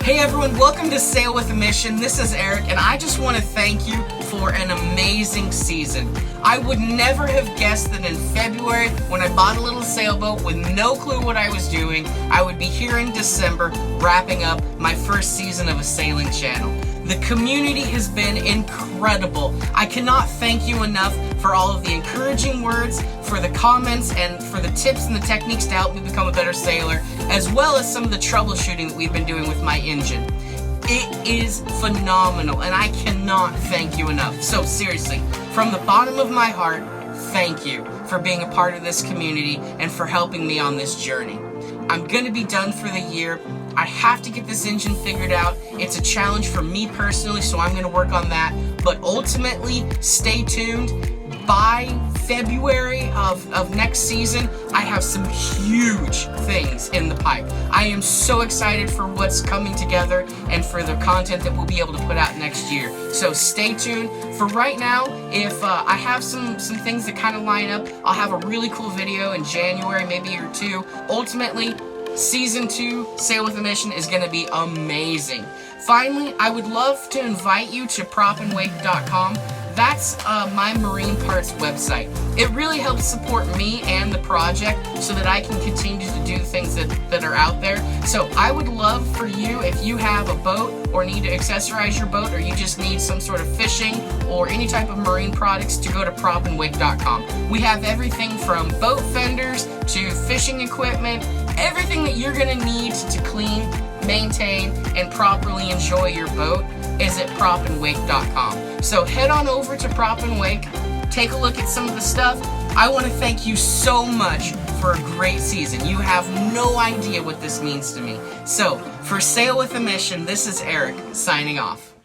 Hey everyone, welcome to Sail with a Mission. This is Eric, and I just want to thank you for an amazing season. I would never have guessed that in February, when I bought a little sailboat with no clue what I was doing, I would be here in December wrapping up my first season of a sailing channel. The community has been incredible. I cannot thank you enough for all of the encouraging words, for the comments, and for the tips and the techniques to help me become a better sailor, as well as some of the troubleshooting that we've been doing with my engine. It is phenomenal, and I cannot thank you enough. So seriously, from the bottom of my heart, thank you for being a part of this community and for helping me on this journey. I'm gonna be done for the year. I have to get this engine figured out. It's a challenge for me personally, so I'm gonna work on that. But ultimately, stay tuned. By February of next season, I have some huge things in the pipe. I am so excited for what's coming together and for the content that we'll be able to put out next year. So stay tuned. For right now, if I have some things that kind of line up, I'll have a really cool video in January, maybe or two. Ultimately, Season 2, Sail with a Mission, is going to be amazing. Finally, I would love to invite you to propandwake.com. That's my marine parts website. It really helps support me and the project so that I can continue to do things that are out there. So I would love for you, if you have a boat or need to accessorize your boat, or you just need some sort of fishing or any type of marine products, to go to propandwake.com. We have everything from boat fenders to fishing equipment, everything that you're gonna need to clean, maintain, and properly enjoy your boat is at propandwake.com. So head on over to Prop and Wake, take a look at some of the stuff. I want to thank you so much for a great season. You have no idea what this means to me. So for Sail with a Mission, this is Eric signing off.